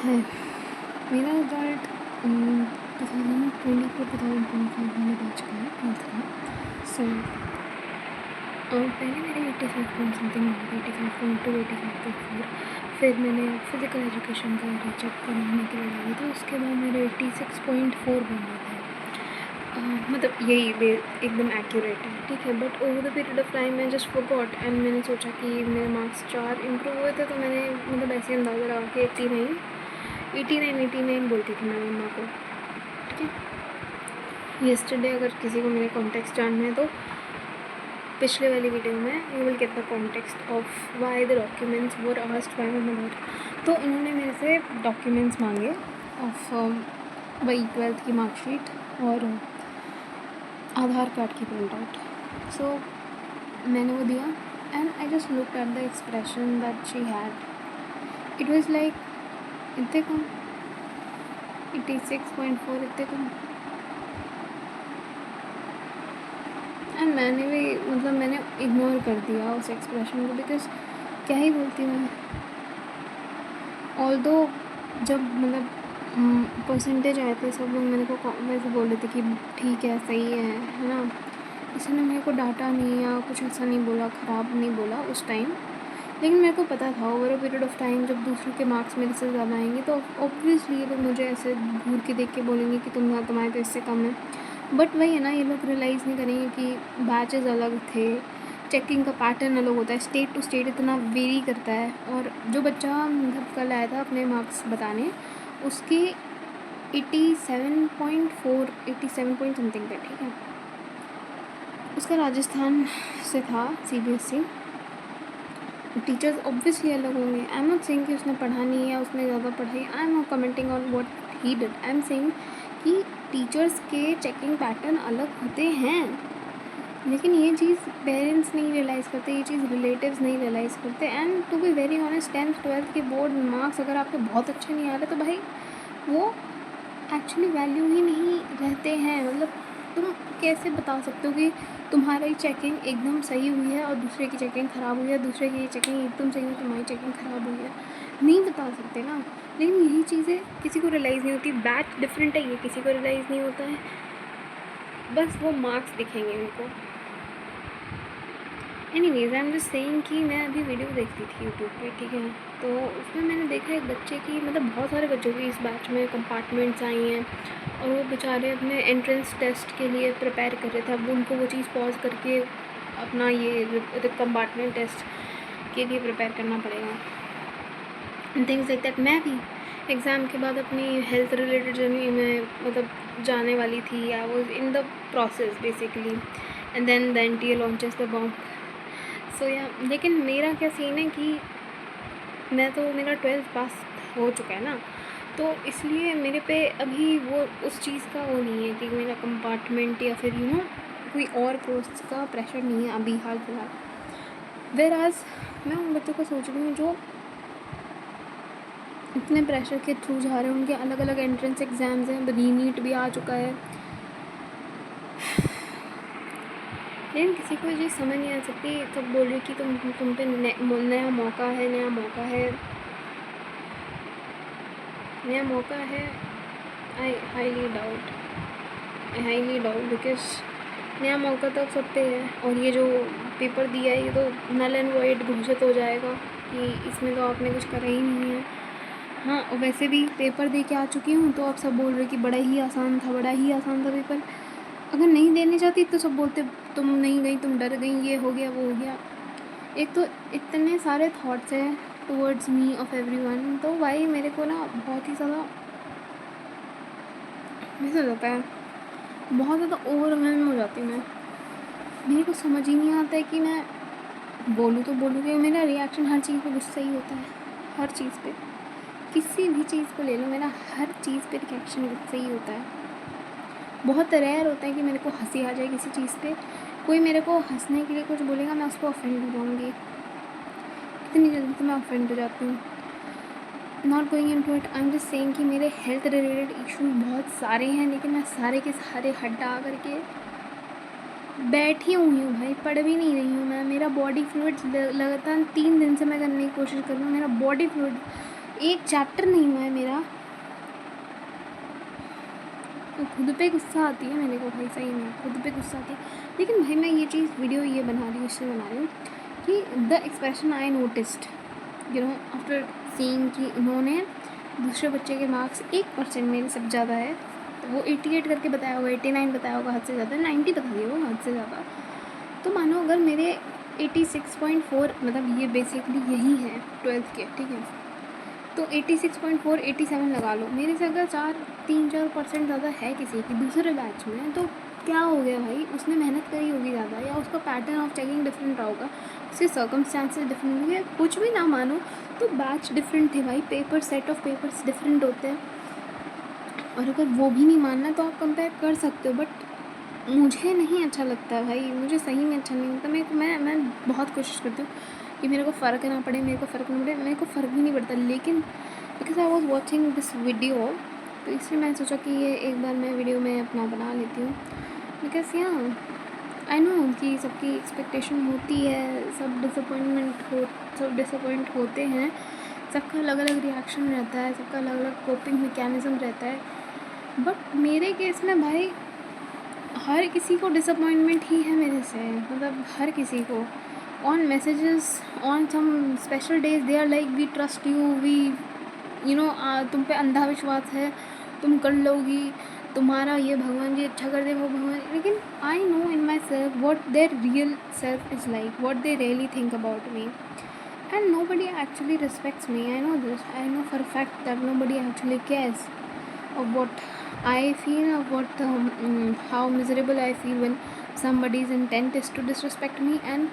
है। मेरा रिजल्ट 2024-2025 वाले बैच का है, 12th का। सो पहले मेरे 85 पॉइंट समथिंग आए थे, 85.2, 85.4। फिर मैंने फिज़िकल एजुकेशन का रीचेक करवाने के लिए डाला था, उसके बाद मेरे 86.4 बन गए थे। मतलब यही एकदम एक्यूरेट है, ठीक है। But over the period of time मैं जस्ट फॉरगॉट एंड मैंने सोचा कि मेरे मार्क्स 4 इम्प्रूव हुए थे, तो मैंने मतलब ऐसे अंदाज़ा लगा कि 89 बोलती थी मैं मम्मा को, ठीक है। येस्टरडे अगर किसी को मेरे कॉन्टेक्स्ट जानना है तो पिछले वाली वीडियो में you will get the context of why the documents were asked by my mother. तो उन्होंने मेरे से डॉक्यूमेंट्स मांगे ऑफ वही 12th की मार्कशीट और आधार कार्ड की प्रिंट आउट। सो मैंने वो दिया and I just looked at the expression that she had. It was like इतने कम, 86.4 इतने कम। एंड मैंने भी मतलब मैंने इग्नोर कर दिया उस एक्सप्रेशन को, बिकॉज क्या ही बोलती मैं। ऑल्दो जब मतलब परसेंटेज आए थे सब लोग मेरे को वैसे बोल रहे थे कि ठीक है, सही है ना। किसी ने मेरे को डांटा नहीं या कुछ ऐसा नहीं बोला, ख़राब नहीं बोला उस टाइम। लेकिन मेरे को पता था over a period of time जब दूसरों के मार्क्स मेरे से ज़्यादा आएंगे तो ऑब्वियसली ये लोग मुझे ऐसे घूर के देख के बोलेंगे कि तुम्हारे तो इससे कम है। बट वही है ना, ये लोग रियलाइज़ नहीं करेंगे कि बैचेस अलग थे, चेकिंग का पैटर्न अलग होता है, स्टेट टू स्टेट इतना वेरी करता है। और जो बच्चा मतलब कल आया था अपने मार्क्स बताने, उसके 87.4, 87 पॉइंट समथिंग पे, ठीक है। उसका राजस्थान से था, CBSE। टीचर्स ऑब्वियसली अलग होंगे। आई एम नॉट सेइंग कि उसने पढ़ा नहीं है, उसने ज़्यादा पढ़ाई। I am not commenting on what he did. I am saying कि टीचर्स के चेकिंग पैटर्न अलग होते हैं। लेकिन ये चीज़ पेरेंट्स नहीं रियलाइज़ करते, ये चीज़ रिलेटिव्स नहीं रियलाइज़ करते। And to be very honest, 10th 12th के बोर्ड मार्क्स अगर आपके बहुत अच्छे नहीं आ रहे तो भाई वो एक्चुअली वैल्यू ही नहीं रहते हैं। मतलब तुम कैसे बता सकते हो कि तुम्हारी चेकिंग एकदम सही हुई है और दूसरे की चेकिंग ख़राब हुई है, दूसरे की चेकिंग एकदम सही है, तुम्हारी चेकिंग ख़राब हुई है? नहीं बता सकते ना। लेकिन यही चीज़ें किसी को रियलाइज़ नहीं होती। बैच डिफरेंट है, ये किसी को रियलाइज़ नहीं होता है। बस वो मार्क्स दिखेंगे उनको। Anyways I am just saying कि मैं अभी वीडियो देखती थी यूट्यूब पे, ठीक है। तो उसमें मैंने देखा एक बच्चे की, मतलब बहुत सारे बच्चों की इस बैच में कंपार्टमेंट्स आई हैं और वो बेचारे अपने एंट्रेंस टेस्ट के लिए प्रिपेयर कर रहे थे। अब उनको वो चीज़ पॉज करके अपना ये कंपार्टमेंट टेस्ट के लिए प्रिपेयर करना पड़ेगा एंड थिंग्स लाइक दैट। मैं भी एग्ज़ाम के बाद अपनी हेल्थ रिलेटेड जर्नी में मतलब जाने वाली थी। I was in the process basically and then the NTA launches the bomb. So yeah लेकिन मेरा क्या सीन है कि मैं तो मेरा 12th पास हो चुका है ना, तो इसलिए मेरे पे अभी वो उस चीज़ का वो नहीं है कि मेरा कंपार्टमेंट या फिर कोई और कोर्स का प्रेशर नहीं है अभी हाल फिलहाल। वेर आज मैं उन बच्चों को सोच रही हूँ जो इतने प्रेशर के थ्रू जा रहे हैं, उनके अलग अलग एंट्रेंस एग्ज़ाम्स हैं, रीनीट भी आ चुका है। लेकिन किसी को ये चीज़ समझ नहीं आ सकती। सब बोल रही कि तुम पे नया मौका है, नया मौका है, नया मौका है। आई हाईली डाउट बिकॉज नया मौका तो सब पे है। और ये जो पेपर दिया है ये तो नल एंड वॉइड घोषित हो जाएगा कि इसमें तो आपने कुछ करा ही नहीं है। हाँ, और वैसे भी पेपर दे के आ चुकी हूँ तो अब सब बोल रहे कि बड़ा ही आसान था पेपर। अगर नहीं देने जाती तो सब बोलते तुम नहीं गई, तुम डर गई, ये हो गया वो हो गया। एक तो इतने सारे थॉट्स हैं टूवर्ड्स मी ऑफ एवरीवन, तो भाई मेरे को ना बहुत ही ज़्यादा मिस हो जाता है, बहुत ज़्यादा ओवरवेल्म हो जाती हूँ मैं। मेरे को समझ ही नहीं आता है कि मैं बोलूँ तो बोलूँ कि मेरा रिएक्शन हर चीज़ पे गुस्सा ही होता है। हर चीज़ पे, किसी भी चीज़ को ले लो, मेरा हर चीज़ पे रिएक्शन गुस्सा ही होता है। बहुत रेयर होता है कि मेरे को हंसी आ जाए किसी चीज़ पे। कोई मेरे को हंसने के लिए कुछ बोलेगा, मैं उस पर ऑफेंड हो जाऊँगी। इतनी जल्दी तो मैं ऑफेंड हो जाती हूँ। Not going into it, I am just saying कि मेरे हेल्थ रिलेटेड इशूज़ बहुत सारे हैं, लेकिन मैं सारे के सारे हटा करके बैठी हुई हूँ भाई, पढ़ भी नहीं रही हूँ मैं। मेरा बॉडी फ्लूइड्स लगातार 3 दिन से मैं करने की कोशिश कर रही हूँ। मेरा बॉडी फ्लूइड एक चैप्टर नहीं हुआ है मेरा, तो खुद पे गुस्सा आती है मेरे को भाई, सही में खुद पे गुस्सा आती है। लेकिन भाई मैं ये चीज़ वीडियो ये बना रही हूँ, इसलिए बना रही हूँ कि the expression I noticed after seeing कि उन्होंने दूसरे बच्चे के मार्क्स 1% मेरे सब ज़्यादा है, तो वो 88 करके बताया होगा, 89 बताया होगा, हद से ज़्यादा 90 बता दिया होगा, हद से ज़्यादा। तो मानो अगर मेरे 86.4 मतलब ये बेसिकली यही है 12th के, ठीक है, तो 86.4 87 लगा लो, मेरे से अगर 3-4% ज़्यादा है किसी की दूसरे बैच में, तो क्या हो गया भाई, उसने मेहनत करी होगी ज़्यादा, या उसका पैटर्न ऑफ चेकिंग डिफरेंट रहा होगा, उसके सर्कमस्टांसेस डिफरेंट होंगे, कुछ भी ना मानो तो बैच डिफरेंट थे भाई, paper set of papers different होते हैं। और अगर वो भी नहीं मानना तो आप कंपेयर कर सकते हो, बट मुझे नहीं अच्छा लगता भाई, मुझे सही में अच्छा नहीं लगता। मैं बहुत कोशिश करती हूँ कि मेरे को फ़र्क ना पड़े, मेरे को फ़र्क भी नहीं पड़ता, लेकिन because I was watching this video, तो इसलिए मैंने सोचा कि ये एक बार मैं वीडियो में अपना बना लेती हूँ। बिकॉज आई नो कि सबकी एक्सपेक्टेशन होती है, सब डिसअपॉइंट होते हैं, सबका अलग अलग रिएक्शन रहता है, सबका अलग अलग कोपिंग मैकेनिज़्म रहता है। बट मेरे केस में भाई हर किसी को डिसअपॉइंटमेंट ही है मेरे से, मतलब हर किसी को। On messages, on some special days they are like we trust you, we तुम पे अंधा विश्वास है, तुम कर लोगी, तुम्हारा ये भगवान जी अच्छा कर दे, वो भगवान। लेकिन I know in my self what their real self is like, what they really think about me, and nobody actually respects me. I know this. I know for a fact that nobody actually cares of what I feel, of how miserable I feel when somebody's intent is to disrespect me. And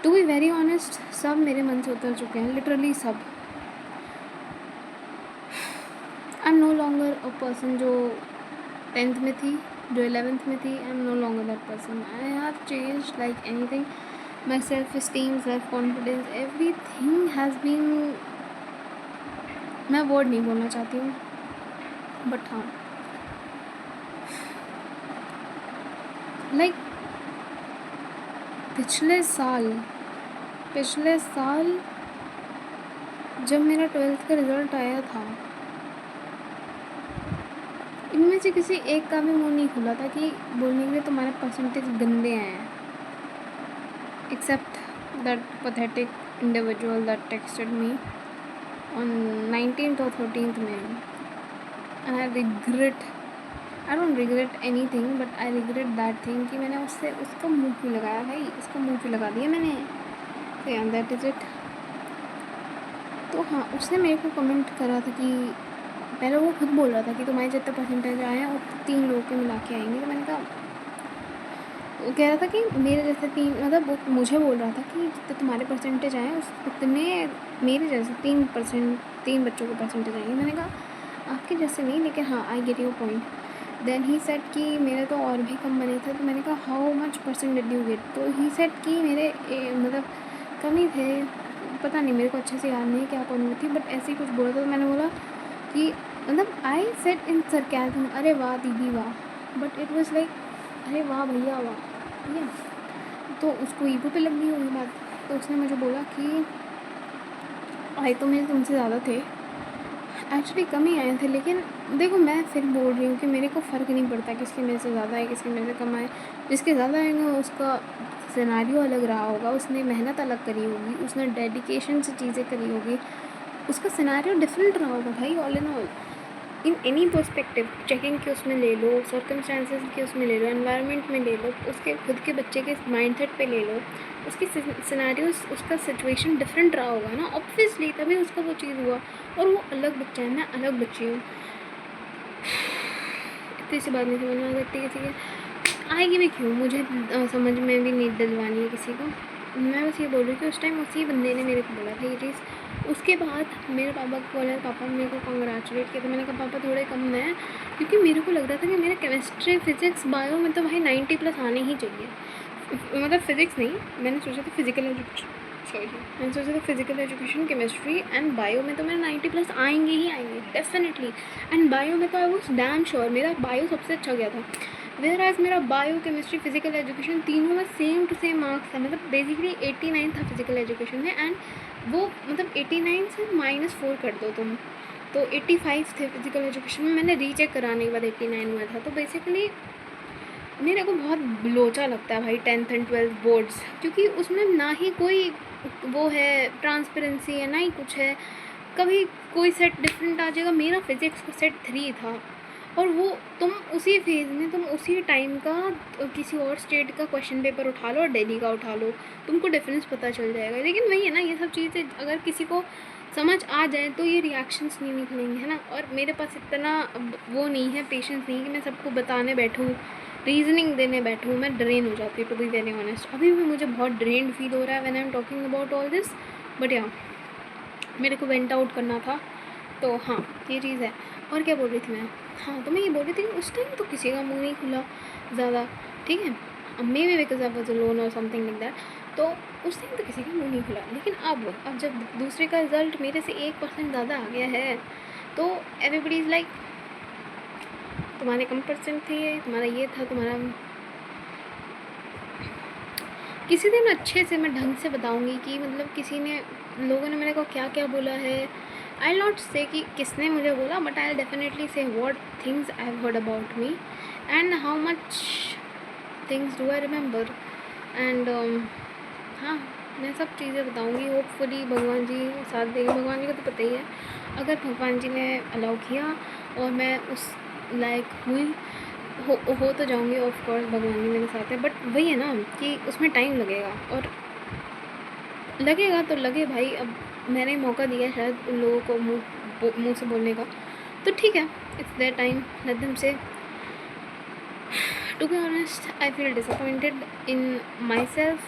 to be very honest, सब मेरे मन से उतर चुके हैं, literally सब। I'm no longer a person जो 10th में थी, जो 11th में थी। I'm no longer that person. I have changed like anything. My self-esteem, self-confidence, everything has been, मैं वर्ड नहीं बोलना चाहती हूँ, बट हाँ लाइक पिछले साल जब मेरा 12th का रिज़ल्ट आया था, इनमें से किसी एक का भी मुँह नहीं खुला था कि बोलने के लिए तुम्हारे परसेंटेज गंदे आए हैं, except that pathetic individual that texted me on 19th or 13th May. And I don't regret anything, but I regret that thing कि मैंने उसका मुँह क्यों लगाया भाई, उसका मुँह क्यों लगा दिया मैंने। तो यार दैट इज़ इट। तो हाँ, उसने मेरे को कमेंट करा था कि पहले वो खुद बोल रहा था कि तुम्हारे जितने परसेंटेज आए हैं वो 3 लोगों के मिला के आएंगे। तो मैंने कहा, वो कह रहा था कि मेरे जैसे 3, मतलब वो मुझे बोल रहा था कि जितने तुम्हारे परसेंटेज आए उतने मेरे जैसे 3 बच्चों के परसेंटेज आएंगे। मैंने कहा आपके जैसे नहीं, लेकिन हाँ I get your point. Then he said कि मेरे तो और भी कम बने थे। तो मैंने कहा how much percent did you get. तो ही सेड कि मेरे मतलब कम ही थे, पता नहीं, मेरे को अच्छे से याद नहीं क्या कौन थी, बट ऐसे ही कुछ बोला था। तो मैंने बोला कि मतलब आई सेड इन सरकाज़म, अरे वाह दीदी वाह, बट इट वॉज लाइक अरे वाह भैया वाह, ठीक है। तो उसको ईगो पे लग गई होगी बात। तो उसने मुझे बोला कि आए तो मेरे तुमसे ज़्यादा थे, एक्चुअली कम ही आए थे, लेकिन देखो मैं फिर बोल रही हूँ कि मेरे को फ़र्क नहीं पड़ता किसके मेरे से ज़्यादा है, किसके मेरे से कम आए। जिसके ज़्यादा आएंगे उसका सिनेरियो अलग रहा होगा, उसने मेहनत अलग करी होगी, उसने डेडिकेशन से चीज़ें करी होगी, उसका सिनेरियो डिफरेंट रहा होगा भाई। All in all in any perspective, checking के उसमें ले लो, सर्कमस्टांसेस के उसमें ले लो, एनवायरनमेंट में ले लो, उसके खुद के बच्चे के माइंडसेट पे ले लो, उसके सिनेरियोस, उसका सिचुएशन डिफरेंट रहा होगा ना, ऑब्वियसली तभी उसका वो चीज़ हुआ। और वो अलग बच्चा है, मैं अलग बच्ची हूँ। इतनी सी बात नहीं समझ में आ सकती किसी के, आएगी भी क्यों, मुझे समझ में भी नहीं डलवानी है किसी को। मैं बस ये बोल रही हूँ कि उस टाइम उसी बंदे ने मेरे को बोला था ये चीज़। उसके बाद मेरे पापा को बोला, पापा मेरे को कॉन्ग्रेचुलेट किया। तो मैंने कहा पापा थोड़े कम है, क्योंकि मेरे को लग रहा था कि मेरे केमिस्ट्री, फिज़िक्स, बायो में तो भाई 90+ आने ही चाहिए। मतलब फिज़िक्स नहीं, मैंने सोचा था physical education, chemistry and bio में तो मेरे 90+ आएंगे ही आएंगे डेफिनेटली। एंड बायो में तो आई वॉज डैम श्योर मेरा बायो सबसे अच्छा गया था। वेयर एज मेरा बायो, केमिस्ट्री, फिजिकल एजुकेशन तीनों में सेम टू सेम मार्क्स है, मतलब बेसिकली 89 था फिजिकल एजुकेशन में एंड वो मतलब 89 से -4 कर दो तुम, तो 85 थे फिजिकल एजुकेशन में। मैंने रीचेक कराने के बाद 89 हुआ था। तो बेसिकली मेरे को बहुत लोचा लगता है भाई 10th एंड 12th बोर्ड्स, क्योंकि उसमें ना ही कोई वो है ट्रांसपेरेंसी है, ना ही कुछ है। कभी कोई सेट डिफरेंट आ जाएगा। मेरा फिज़िक्स का सेट 3 था, और वो तुम उसी फेज़ में तुम उसी टाइम का किसी और स्टेट का क्वेश्चन पेपर उठा लो और दिल्ली का उठा लो, तुमको डिफरेंस पता चल जाएगा। लेकिन वही है ना, ये सब चीज़ें अगर किसी को समझ आ जाए तो ये रिएक्शंस नहीं निकलेंगे, है ना। और मेरे पास इतना वो नहीं है, पेशेंस नहीं कि मैं सबको बताने बैठूँ, रीजनिंग देने बैठूँ। मैं ड्रेन हो जाती हूँ, टू बी वेरी ऑनेस्ट। अभी भी मुझे बहुत ड्रेन्ड फील हो रहा है when I am talking about all this, but या मेरे को वेंट आउट करना था। तो हाँ, ये चीज़ है। और क्या बोल रही थी मैं? हाँ, तो मैं ये बोल रही थी कि उस टाइम तो किसी का मुँह नहीं खुला ज़्यादा, ठीक है। May be because I was alone और समथिंग लाइक दैट। तो उस टाइम तो किसी का मुँह नहीं खुला। लेकिन अब जब दूसरे का रिज़ल्ट मेरे से 1% ज़्यादा आ गया है, तो एवरीबडी इज़ लाइक तुम्हारे कम परसेंट थे, तुम्हारा ये था, तुम्हारा। किसी दिन अच्छे से मैं ढंग से बताऊंगी कि मतलब लोगों ने मेरे को क्या क्या बोला है। आई नॉट से कि किसने मुझे बोला, बट आई डेफिनेटली से what things I have heard about me and how much things do I remember. And हाँ, मैं सब चीज़ें बताऊंगी। होपफुली भगवान जी साथ देंगे। भगवान जी को तो पता ही है, अगर भगवान जी ने अलाउ किया और मैं उस लायक हुई, हो तो जाऊंगी। ऑफ कोर्स भगवान जी मेरे साथ है, बट वही है ना कि उसमें टाइम लगेगा। और लगेगा तो लगे भाई। अब मैंने मौका दिया शायद उन लोगों को मुंह से बोलने का, तो ठीक है, it's their time, let them say. To be honest, I feel disappointed in my self,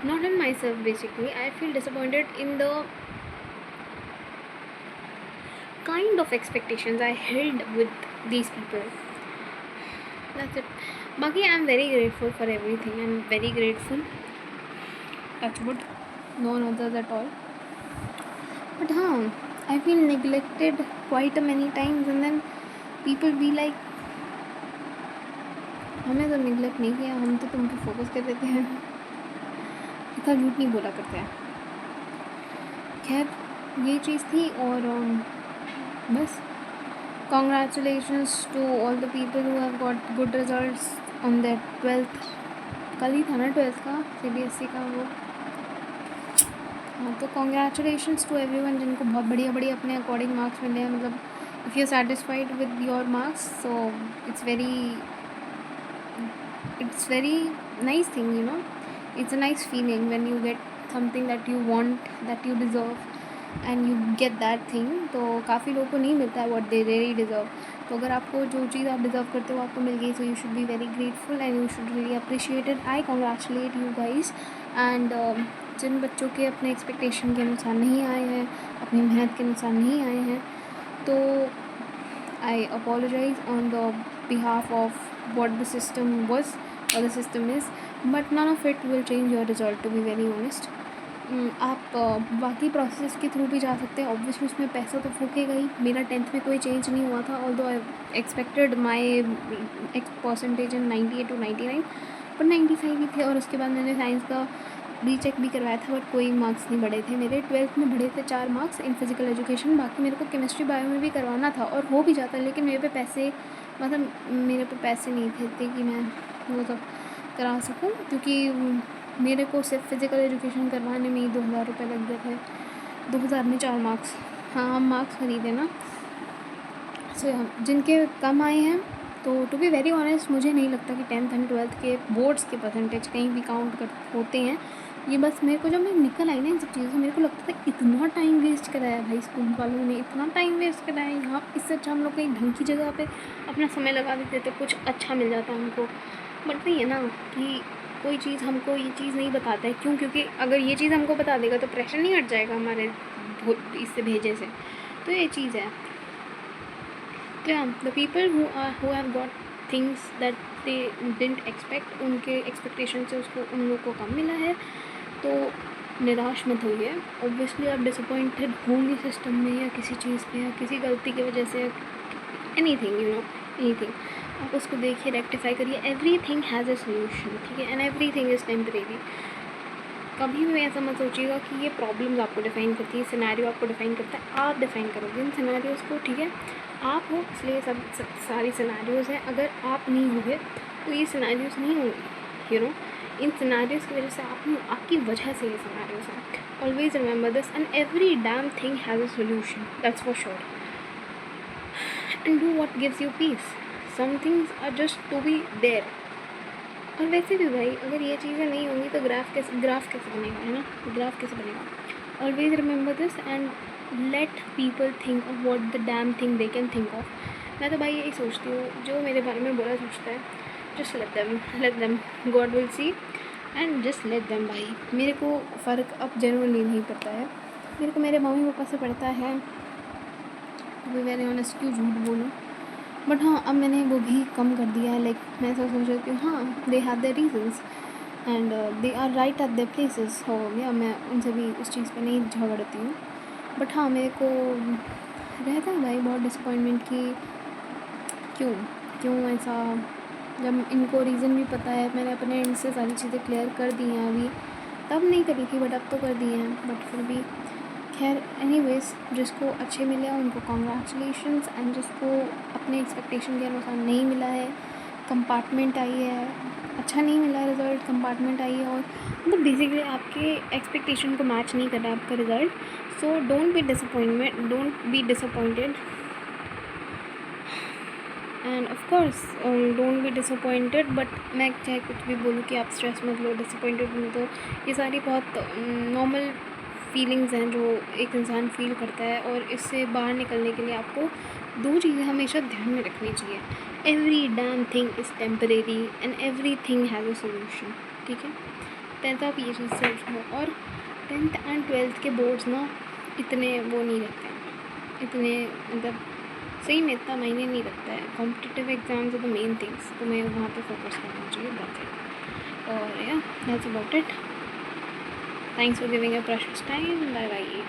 not in myself basically. I feel disappointed in the kind of expectations I held with these people. That's it. Baki, I'm very grateful for everything. I'm very grateful. Touch wood. No others at all. But I feel neglected quite a many times, and then people be like, हमें तो neglect नहीं किया, हम तो तुम पे focus कर देते हैं। इतना झूठ नहीं बोला करते हैं। खैर, ये चीज़ थी। और बस congratulations to all the people who have got good results on their 12th। कल ही था ना 12th का CBSE का वो। हाँ, तो congratulations to everyone जिनको बहुत बढ़िया बढ़िया अपने अकॉर्डिंग मार्क्स मिले हैं। मतलब if you're satisfied with your marks, so it's very nice thing, you know. It's a nice feeling when you get something that you want, that you deserve, and you get that thing. तो काफ़ी लोगों को नहीं मिलता है what they really deserve. तो अगर आपको जो चीज़ आप डिज़र्व करते हो आपको मिल गई, so you should be very grateful and you should really appreciate it. I congratulate you guys. एंड जिन बच्चों के अपने एक्सपेक्टेशन के अनुसार नहीं आए हैं, अपनी मेहनत के अनुसार नहीं आए हैं, तो I apologise on the behalf of what the system was or the system is, but none of it will change your result, to be very honest. आप बाकी प्रोसेस के थ्रू भी जा सकते हैं। ऑब्वियसली उसमें पैसा तो फूकेगा ही। मेरा 10th में कोई चेंज नहीं हुआ था, although I expected my percentage in 98 to 99, पर 95 ही थे। और उसके बाद मैंने साइंस का रीचेक भी करवाया था, बट कोई मार्क्स नहीं बढ़े थे मेरे। 12th में बढ़े थे 4 मार्क्स इन फिज़िकल एजुकेशन। बाकी मेरे को केमिस्ट्री बायो में भी करवाना था और हो भी जाता, लेकिन मेरे पे पैसे नहीं थे कि मैं वो सब करा सकूं, क्योंकि मेरे को सिर्फ फिज़िकल एजुकेशन करवाने में ही 2000 रुपये लग गए थे। 2000 में 4 मार्क्स। हाँ, हम मार्क्स खरीदे ना। सो जिनके कम आए हैं, तो टू बी वेरी ऑनेस्ट मुझे नहीं लगता कि 10th एंड 12th के बोर्ड्स के परसेंटेज कहीं भी काउंट होते हैं। ये बस मेरे को, जब मैं निकल आई ना इन सब चीज़ों से, मेरे को लगता था इतना टाइम वेस्ट कराया भाई स्कूल वालों ने, इतना टाइम वेस्ट कराया। यहाँ इससे अच्छा हम लोग कहीं ढंग की जगह पे अपना समय लगा देते तो कुछ अच्छा मिल जाता हमको। बट नहीं है ना कि कोई चीज़ हमको ये चीज़ नहीं बताता है। क्यों? क्योंकि अगर ये चीज़ हमको बता देगा तो प्रेशर नहीं हट जाएगा हमारे इससे भेजे से। तो ये चीज़ है। तो the people who have got things that they didn't expect, उनके एक्सपेक्टेशन से उन लोग को कम मिला है, तो निराश मत होइए। ऑब्वियसली आप डिसअपॉइंटेड होंगे सिस्टम में, या किसी चीज़ पे, या किसी गलती की वजह से, एनीथिंग, यू नो, एनीथिंग। आप उसको देखिए, रेक्टिफाई करिए। एवरीथिंग हैज़ अ सोल्यूशन, ठीक है, एंड एवरीथिंग इज़ टेम्परेरी। कभी भी ऐसा मत सोचिएगा कि ये प्रॉब्लम्स आपको डिफ़ाइन करती है, सिनेरियो आपको डिफ़ाइन करता है, आप डिफ़ाइन करोगे इन सिनेरियोज़ को, ठीक है। आप हो इसलिए सब सारी सिनेरियोज़ हैं, अगर आप नहीं होगे तो ये सिनेरियोज़ नहीं होंगे, यू नो। इन सिनेरियोज़ की वजह से आपकी वजह से ये सिनेरियोज़ हैं। Always remember this, and every damn thing has a solution, that's for sure. And do what gives you peace, some things are just to be there. और वैसे भी भाई अगर ये चीज़ें नहीं होंगी तो ग्राफ कैसे बनेगा, है ना, ग्राफ कैसे बनेगा। Always remember this and let people think of what the damn thing they can think of. मैं तो भाई यही सोचती हूँ, जो मेरे बारे में बुरा सोचता है, just let them, God will see, and just let them. भाई मेरे को फ़र्क अब जनरली नहीं पड़ता है, मेरे को मेरे मम्मी पापा से पड़ता है, वो वेरी ऑनेस्ट, क्यों झूठ बोलूँ। बट हाँ, अब मैंने वो भी कम कर दिया है। लाइक मैं ऐसा सोच रही हूँ, हाँ they have their reasons and they are right at their places, हो गया, मैं उनसे भी उस चीज़ पे नहीं झगड़ती हूँ। बट हाँ, मेरे को रहता है भाई बहुत डिसअपॉइंटमेंट कि क्यों क्यों ऐसा, जब इनको रीज़न भी पता है, मैंने अपने एंड से सारी चीज़ें क्लियर कर दी हैं। अभी तब नहीं करी थी बट अब तो कर दी हैं, बट फिर भी खैर एनीवेज, जिसको अच्छे मिले उनको कॉन्ग्रेचुलेशंस, एंड जिसको अपने एक्सपेक्टेशन के अनुसार नहीं मिला है, कंपार्टमेंट आई है, अच्छा नहीं मिला रिज़ल्ट, कंपार्टमेंट आई है, और मतलब बेसिकली आपके एक्सपेक्टेशन को मैच नहीं कर रहा है आपका result, so don't be disappointed, end of course don't be disappointed. But मैं चाहे कुछ भी बोलूँ कि आप स्ट्रेस मत लो, डिसअपॉइंटेड हो, तो ये सारी बहुत नॉर्मल फीलिंग्स हैं जो एक इंसान फील करता है, और इससे बाहर निकलने के लिए आपको दो चीज़ें हमेशा ध्यान में रखनी चाहिए। Every damn thing is temporary and every thing has a solution, ठीक है। पहले आप ये चीज़ समझ लो। और 10th एंड 12th के बोर्ड्स ना इतने वो नहीं रहते हैं, इतने मतलब सही में इतना मायने नहीं रखता है। Competitive exams are the main things, तो मैं वहाँ पे फोकस करना चाहिए, दैट्स इट। और या that's about it. Thanks for giving a precious time, bye bye.